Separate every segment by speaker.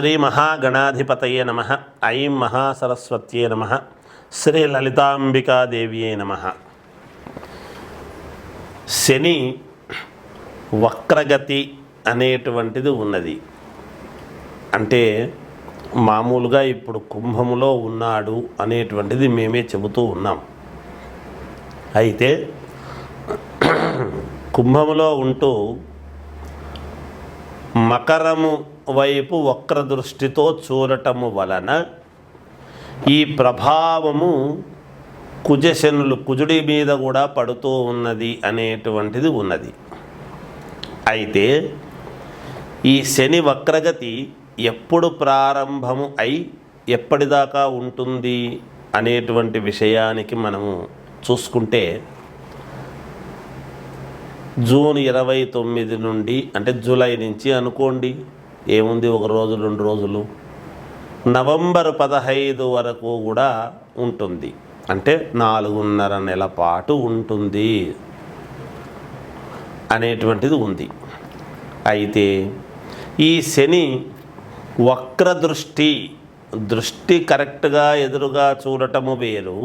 Speaker 1: శ్రీ మహాగణాధిపతయే నమః. ఐం మహాసరస్వత్యే నమః. శ్రీ లలితాంబికాదేవియే నమః. శని వక్రగతి అనేటువంటిది ఉన్నది. అంటే మామూలుగా ఇప్పుడు కుంభములో ఉన్నాడు అనేటువంటిది మేమే చెబుతూ ఉన్నాం. అయితే కుంభములో ఉంటూ మకరము వైపు వక్ర దృష్టితో చూడటము వలన ఈ ప్రభావము కుజుడి మీద కూడా పడుతూ ఉన్నది అనేటువంటిది ఉన్నది. అయితే ఈ శని వక్రగతి ఎప్పుడు ప్రారంభము అయి ఎప్పటిదాకా ఉంటుంది అనేటువంటి విషయానికి మనము చూసుకుంటే జూన్ 29 నుండి, అంటే జూలై నుంచి అనుకోండి, ఏముంది ఒక రోజు 2 రోజులు, నవంబర్ 15 వరకు కూడా ఉంటుంది. అంటే 4.5 నెల పాటు ఉంటుంది అనేటువంటిది ఉంది. అయితే ఈ శని వక్ర దృష్టి కరెక్ట్గా ఎదురుగా చూడటము వేరు,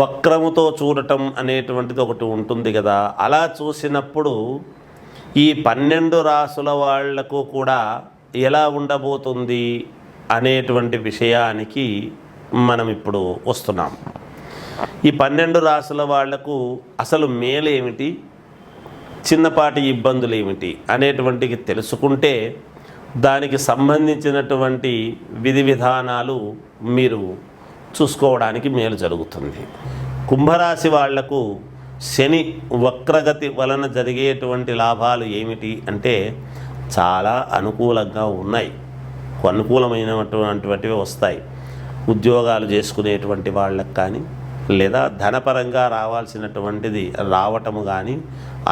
Speaker 1: వక్రముతో చూడటం అనేటువంటిది ఒకటి ఉంటుంది కదా. అలా చూసినప్పుడు ఈ 12 రాసుల వాళ్లకు కూడా ఎలా ఉండబోతుంది అనేటువంటి విషయానికి మనం ఇప్పుడు వస్తున్నాం. ఈ 12 రాసుల వాళ్లకు అసలు మేలు ఏమిటి, చిన్నపాటి ఇబ్బందులు ఏమిటి అనేటువంటివి తెలుసుకుంటే దానికి సంబంధించినటువంటి విధి విధానాలు మీరు చూసుకోవడానికి మేలు జరుగుతుంది. కుంభరాశి వాళ్లకు శని వక్రగతి వలన జరిగేటువంటి లాభాలు ఏమిటి అంటే చాలా అనుకూలంగా ఉన్నాయి. అనుకూలమైనటువంటివి వస్తాయి. ఉద్యోగాలు చేసుకునేటువంటి వాళ్ళకు కానీ, లేదా ధనపరంగా రావాల్సినటువంటిది రావటము కానీ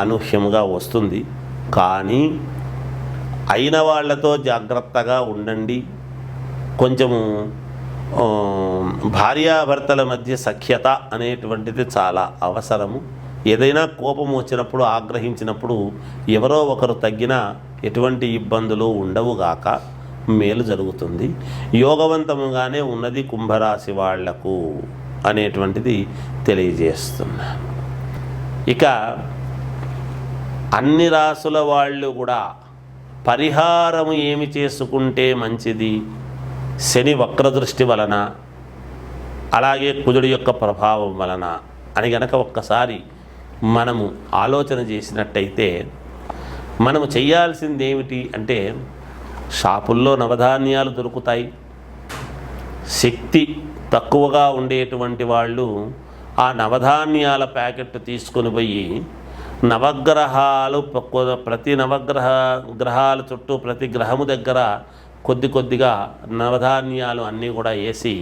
Speaker 1: అనూహ్యముగా వస్తుంది. కానీ అయిన వాళ్లతో జాగ్రత్తగా ఉండండి. కొంచెము భార్యాభర్తల మధ్య సఖ్యత అనేటువంటిది చాలా అవసరము. ఏదైనా కోపం వచ్చినప్పుడు, ఆగ్రహించినప్పుడు ఎవరో ఒకరు తగ్గినా ఎటువంటి ఇబ్బందులు ఉండవుగాక, మేలు జరుగుతుంది. యోగవంతముగానే ఉన్నది కుంభరాశి వాళ్లకు అనేటువంటిది తెలియజేస్తున్నాను. ఇక అన్ని రాసుల వాళ్ళు కూడా పరిహారము ఏమి చేసుకుంటే మంచిది శని వక్రదృష్టి వలన, అలాగే కుజుడి యొక్క ప్రభావం వలన అని గనక ఒక్కసారి మనము ఆలోచన చేసినట్టయితే మనము చేయాల్సింది ఏమిటి అంటే, షాపుల్లో నవధాన్యాలు దొరుకుతాయి. శక్తి తక్కువగా ఉండేటువంటి వాళ్ళు ఆ నవధాన్యాల ప్యాకెట్ తీసుకొని పోయి నవగ్రహాలు, ప్రతి గ్రహాల చుట్టూ ప్రతి గ్రహము దగ్గర కొద్దిగా నవధాన్యాలు అన్నీ కూడా వేసి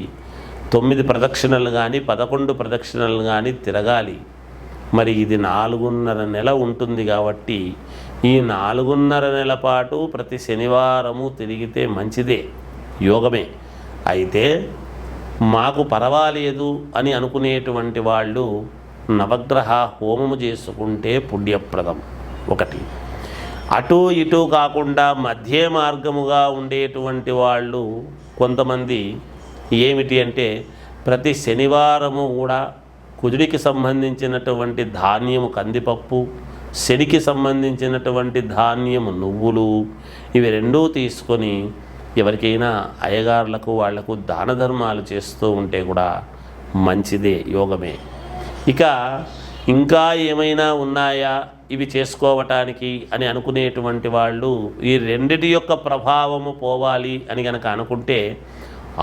Speaker 1: 9 ప్రదక్షిణలు కానీ 11 ప్రదక్షిణలు కానీ తిరగాలి. మరి ఇది 4.5 నెల ఉంటుంది కాబట్టి ఈ 4.5 నెల పాటు ప్రతి శనివారము తిరిగితే మంచిదే, యోగమే. అయితే మాకు పర్వాలేదు అని అనుకునేటువంటి వాళ్ళు నవగ్రహ హోమము చేసుకుంటే పుణ్యప్రదం. ఒకటి. అటు ఇటు కాకుండా మధ్య మార్గముగా ఉండేటువంటి వాళ్ళు కొంతమంది ఏమిటి అంటే, ప్రతి శనివారము కూడా కుజుడికి సంబంధించినటువంటి ధాన్యము కందిపప్పు, శనికి సంబంధించినటువంటి ధాన్యము నువ్వులు, ఇవి రెండూ తీసుకొని ఎవరికైనా అయ్యగారులకు వాళ్లకు దాన ధర్మాలు చేస్తూ ఉంటే కూడా మంచిదే, యోగమే. ఇక ఇంకా ఏమైనా ఉన్నాయా ఇవి చేసుకోవటానికి అని అనుకునేటువంటి వాళ్ళు ఈ రెండిటి యొక్క ప్రభావము పోవాలి అని కనుక అనుకుంటే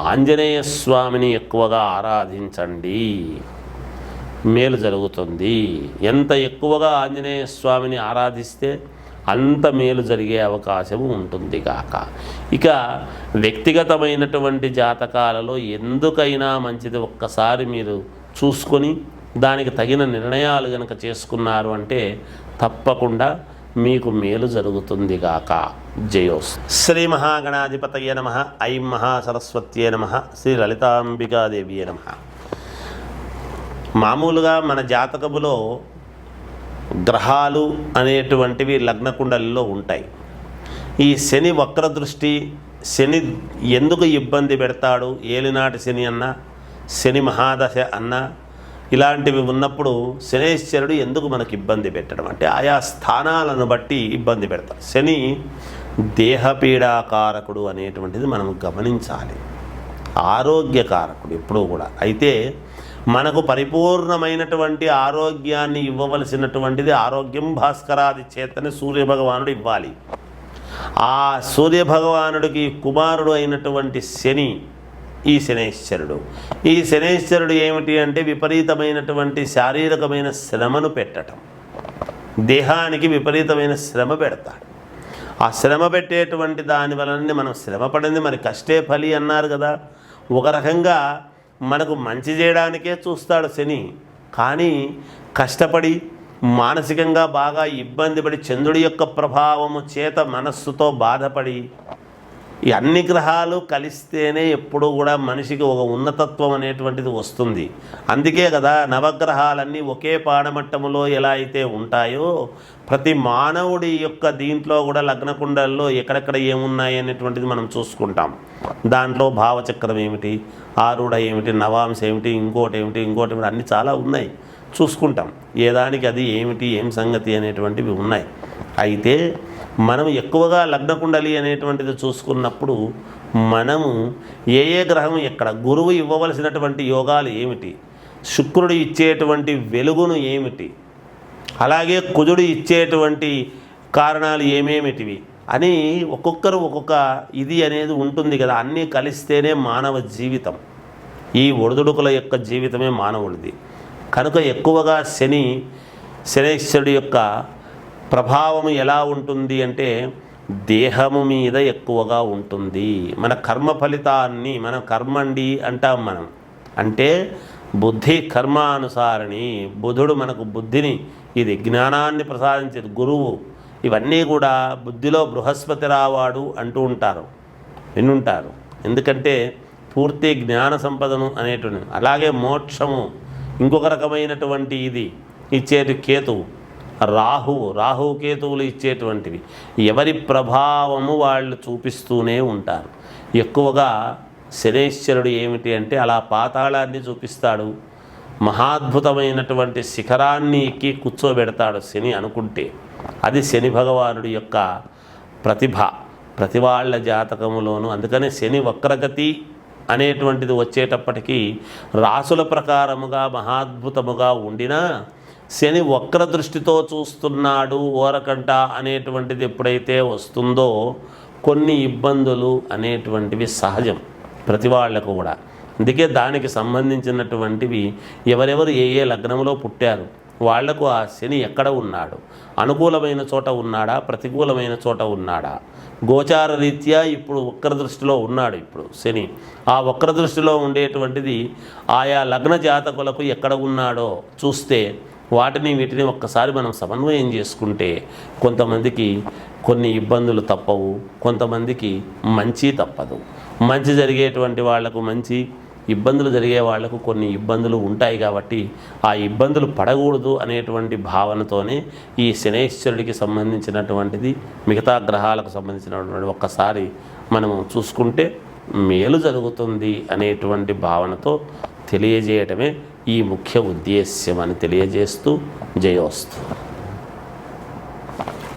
Speaker 1: ఆంజనేయ స్వామిని ఎక్కువగా ఆరాధించండి, మేలు జరుగుతుంది. ఎంత ఎక్కువగా ఆంజనేయ స్వామిని ఆరాధిస్తే అంత మేలు జరిగే అవకాశం ఉంటుంది కాక. ఇక వ్యక్తిగతమైనటువంటి జాతకాలలో ఎందుకైనా మంచిది ఒక్కసారి మీరు చూసుకొని దానికి తగిన నిర్ణయాలు కనుక చేసుకున్నారు అంటే తప్పకుండా మీకు మేలు జరుగుతుంది గాక. జయోస్. శ్రీ మహాగణాధిపతయే నమః. ఐం మహాసరస్వత్యే నమః. శ్రీ లలితాంబికాదేవియే నమః. మామూలుగా మన జాతకములో గ్రహాలు అనేటువంటివి లగ్నకుండలిలో ఉంటాయి. ఈ శని వక్రదృష్టి శని ఎందుకు ఇబ్బంది పెడతాడు, ఏలినాటి శని అన్నా, శని మహాదశ అన్నా, ఇలాంటివి ఉన్నప్పుడు శనేశ్వరుడు ఎందుకు మనకు ఇబ్బంది పెట్టడం అంటే ఆయా స్థానాలను బట్టి ఇబ్బంది పెడతాడు. శని దేహపీడాకారకుడు అనేటువంటిది మనం గమనించాలి. ఆరోగ్యకారకుడు ఎప్పుడూ కూడా. అయితే మనకు పరిపూర్ణమైనటువంటి ఆరోగ్యాన్ని ఇవ్వవలసినటువంటిది ఆరోగ్యం భాస్కరాది చేతనే సూర్యభగవానుడు ఇవ్వాలి. ఆ సూర్యభగవానుడికి కుమారుడు అయినటువంటి శని ఈ శనేశ్వరుడు. ఈ శనేశ్వరుడు ఏమిటి అంటే విపరీతమైనటువంటి శారీరకమైన శ్రమను పెట్టడం, దేహానికి విపరీతమైన శ్రమ పెడతాడు. ఆ శ్రమ పెట్టేటువంటి దాని వలన మనం శ్రమ పడింది మరి కష్టే ఫలి అన్నారు కదా. ఒక రకంగా మనకు మంచి చేయడానికే చూస్తాడు శని, కానీ కష్టపడి మానసికంగా బాగా ఇబ్బంది పడి చంద్రుడి యొక్క ప్రభావము చేత మనస్సుతో బాధపడి ఈ అన్ని గ్రహాలు కలిస్తేనే ఎప్పుడూ కూడా మనిషికి ఒక ఉన్నతత్వం అనేటువంటిది వస్తుంది. అందుకే కదా నవగ్రహాలన్నీ ఒకే పాడమట్టములో ఎలా అయితే ఉంటాయో ప్రతి మానవుడి యొక్క దీంట్లో కూడా లగ్నకుండల్లో ఎక్కడెక్కడ ఏమున్నాయి అనేటువంటిది మనం చూసుకుంటాం. దాంట్లో భావచక్రం ఏమిటి, ఆరుడ ఏమిటి, నవాంశ ఏమిటి, ఇంకోటి ఏమిటి అన్నీ చాలా ఉన్నాయి, చూసుకుంటాం. ఏదానికి అది ఏమిటి, ఏం సంగతి అనేటువంటివి ఉన్నాయి. అయితే మనం ఎక్కువగా లగ్నకుండలి అనేటువంటిది చూసుకున్నప్పుడు మనము ఏ గ్రహం ఎక్కడ, గురువు ఇవ్వవలసినటువంటి యోగాలు ఏమిటి, శుక్రుడు ఇచ్చేటువంటి వెలుగును ఏమిటి, అలాగే కుజుడు ఇచ్చేటువంటి కారణాలు ఏమేమిటివి అని ఒక్కొక్కరు ఒక్కొక్క ఇది అనేది ఉంటుంది కదా. అన్నీ కలిస్తేనే మానవ జీవితం. ఈ ఒడిదుడుకుల యొక్క జీవితమే మానవుడిది. కనుక ఎక్కువగా శనేశ్వరుడి యొక్క ప్రభావం ఎలా ఉంటుంది అంటే దేహము మీద ఎక్కువగా ఉంటుంది. మన కర్మ ఫలితాన్ని మన కర్మండి అంటాం మనం. అంటే బుద్ధి కర్మానుసారిణి. బుధుడు మనకు బుద్ధిని, ఇది జ్ఞానాన్ని ప్రసాదించేది గురువు. ఇవన్నీ కూడా బుద్ధిలో బృహస్పతి రావాడు అంటూ ఉంటారు, వినుంటారు. ఎందుకంటే పూర్తి జ్ఞాన సంపదను అనేటువంటి. అలాగే మోక్షము ఇంకొక రకమైనటువంటి ఇది ఇచ్చేటి కేతువు, రాహువు కేతువులు ఇచ్చేటువంటివి. ఎవరి ప్రభావము వాళ్ళు చూపిస్తూనే ఉంటారు. ఎక్కువగా శనేశ్వరుడు ఏమిటి అంటే అలా పాతాళాన్ని చూపిస్తాడు, మహాద్భుతమైనటువంటి శిఖరాన్ని ఎక్కి కూర్చోబెడతాడు శని అనుకుంటే. అది శని భగవానుడి యొక్క ప్రతిభ ప్రతి వాళ్ళ జాతకములోను. అందుకనే శని వక్రగతి అనేటువంటిది వచ్చేటప్పటికీ రాసుల ప్రకారముగా మహాద్భుతముగా ఉండినా శని వక్ర దృష్టితో చూస్తున్నాడు ఓరకంట అనేటువంటిది ఎప్పుడైతే వస్తుందో కొన్ని ఇబ్బందులు అనేటువంటివి సహజం ప్రతి వాళ్లకు కూడా. అందుకే దానికి సంబంధించినటువంటివి ఎవరెవరు ఏ లగ్నంలో పుట్టారు వాళ్లకు ఆ శని ఎక్కడ ఉన్నాడు, అనుకూలమైన చోట ఉన్నాడా, ప్రతికూలమైన చోట ఉన్నాడా, గోచార రీత్యా ఇప్పుడు వక్ర దృష్టిలో ఉన్నాడు ఇప్పుడు శని. ఆ వక్ర దృష్టిలో ఉండేటువంటిది ఆయా లగ్న జాతకులకు ఎక్కడ ఉన్నాడో చూస్తే వీటిని ఒక్కసారి మనం సమన్వయం చేసుకుంటే కొంతమందికి కొన్ని ఇబ్బందులు తప్పవు, కొంతమందికి మంచి తప్పదు. మంచి జరిగేటువంటి వాళ్లకు మంచి, ఇబ్బందులు జరిగే వాళ్లకు కొన్ని ఇబ్బందులు ఉంటాయి. కాబట్టి ఆ ఇబ్బందులు పడకూడదు అనేటువంటి భావనతోనే ఈ శనేశ్వరుడికి సంబంధించినటువంటిది మిగతా గ్రహాలకు సంబంధించినటువంటి ఒక్కసారి మనము చూసుకుంటే మేలు జరుగుతుంది అనేటువంటి భావనతో తెలియజేయటమే ఈ ముఖ్య ఉద్దేశ్యం అని తెలియజేస్తూ జయోస్తు.